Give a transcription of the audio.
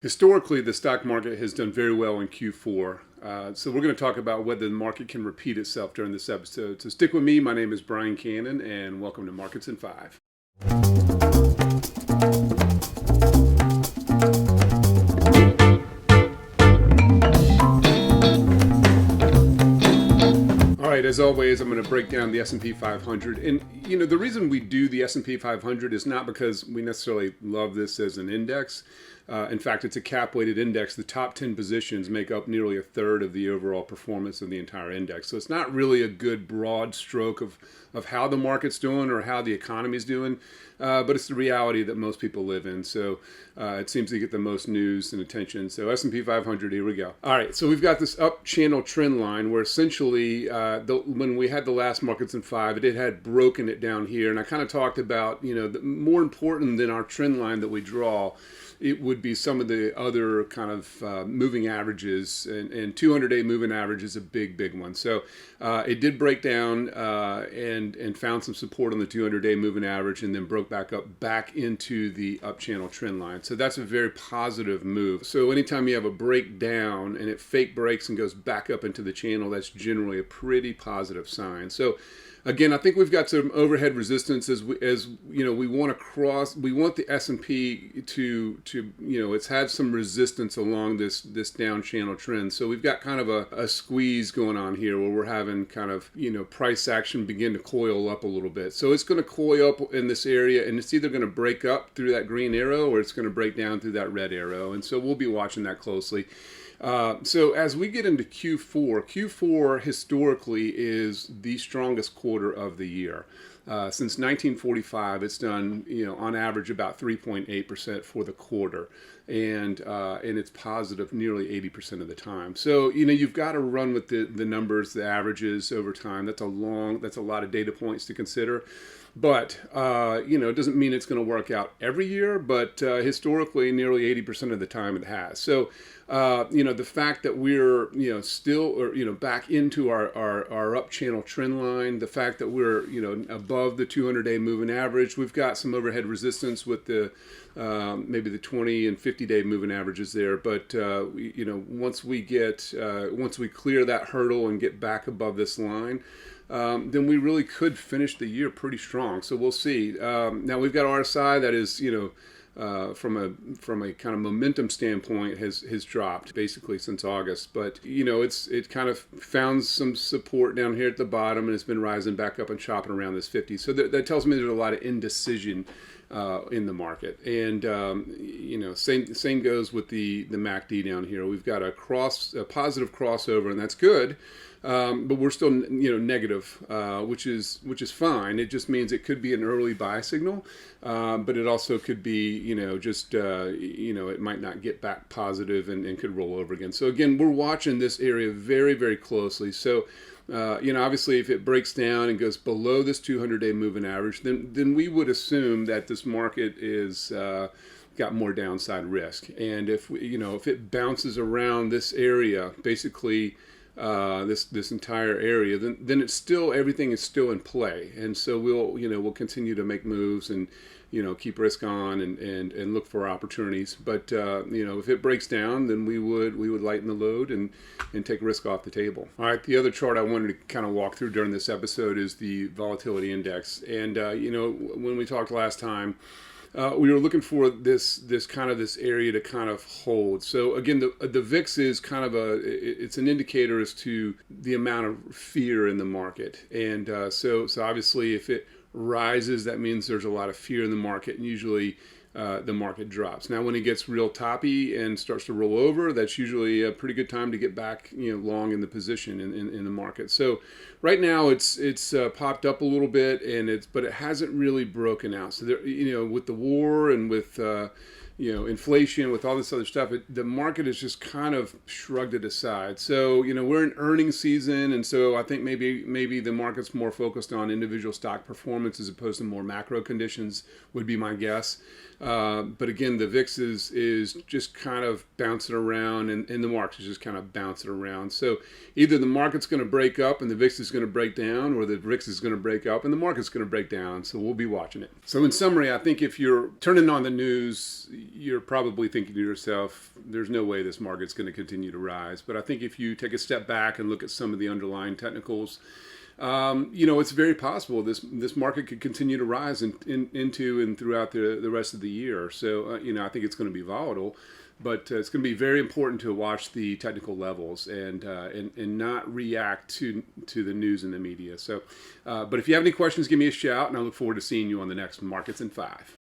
Historically, the stock market has done very well in Q4. So we're going to talk about whether the market can repeat itself during this episode. So stick with me. My name is Brian Cannon, and welcome to Markets in 5. All right, as always, I'm going to break down the S&P 500. And, the reason we do the S&P 500 is not because we necessarily love this as an index. In fact, it's a cap-weighted index. The top 10 positions make up nearly a third of the overall performance of the entire index. So it's not really a good broad stroke of how the market's doing or how the economy's doing, but it's the reality that most people live in. So it seems to get the most news and attention. So S&P 500, here we go. All right, so we've got this up channel trend line where essentially when we had the last Markets in 5, it had broken it down here. And I kind of talked about, more important than our trend line that we draw, it would be some of the other kind of moving averages, and 200-day moving average is a big one. So it did break down and found some support on the 200-day moving average, and then broke back up back into the up channel trend line. So that's a very positive move. So anytime you have a breakdown and it fake breaks and goes back up into the channel, that's generally a pretty positive sign. So again, I think we've got some overhead resistance as we want to cross. We want the S&P to it's had some resistance along this down channel trend. So we've got kind of a squeeze going on here where we're having kind of price action begin to coil up a little bit. So it's going to coil up in this area, and it's either going to break up through that green arrow or it's going to break down through that red arrow. And so we'll be watching that closely. So as we get into Q4 historically is the strongest quarter of the year. Since 1945, it's done, on average about 3.8% for the quarter, and it's positive nearly 80% of the time. So you've got to run with the numbers, the averages over time. That's a lot of data points to consider. But, it doesn't mean it's going to work out every year, but historically, nearly 80% of the time it has. So, the fact that we're, still, back into our up channel trend line, the fact that we're, above the 200-day moving average, we've got some overhead resistance with the maybe the 20 and 50-day moving averages there. But, once we clear that hurdle and get back above this line, then we really could finish the year pretty strong. So we'll see. Now we've got RSI that is, from a kind of momentum standpoint has dropped basically since August. But it kind of found some support down here at the bottom, and it's been rising back up and chopping around this 50. So that tells me there's a lot of indecision in the market. And same goes with the MACD down here. We've got a positive crossover, and that's good. But we're still, negative, which is fine. It just means it could be an early buy signal, but it also could be, it might not get back positive and could roll over again. So again, we're watching this area very, very closely. So, obviously, if it breaks down and goes below this 200-day moving average, then we would assume that this market is got more downside risk. And if it bounces around this area, basically. This entire area, then it's still, everything is still in play, and so we'll continue to make moves and keep risk on and look for opportunities. But if it breaks down, then we would lighten the load and take risk off the table. All right, the other chart I wanted to kind of walk through during this episode is the volatility index, and when we talked last time. We were looking for this area to kind of hold. So again, the VIX is kind of it's an indicator as to the amount of fear in the market. And so obviously if it rises, that means there's a lot of fear in the market, and usually the market drops. Now, when it gets real toppy and starts to roll over, that's usually a pretty good time to get back, long in the position in the market. So right now it's popped up a little bit, but it hasn't really broken out. So there, with the war and with inflation, with all this other stuff, the market has just kind of shrugged it aside. So, we're in earnings season, and so I think maybe the market's more focused on individual stock performance as opposed to more macro conditions would be my guess. But again, the VIX is just kind of bouncing around, and the market is just kind of bouncing around. So either the market's going to break up and the VIX is going to break down, or the VIX is going to break up and the market's going to break down. So we'll be watching it. So in summary, I think if you're turning on the news, you're probably thinking to yourself, there's no way this market's going to continue to rise. But I think if you take a step back and look at some of the underlying technicals, it's very possible this market could continue to rise into and throughout the rest of the year. So, I think it's going to be volatile, but it's going to be very important to watch the technical levels and not react to the news and the media. So, but if you have any questions, give me a shout, and I look forward to seeing you on the next Markets in 5.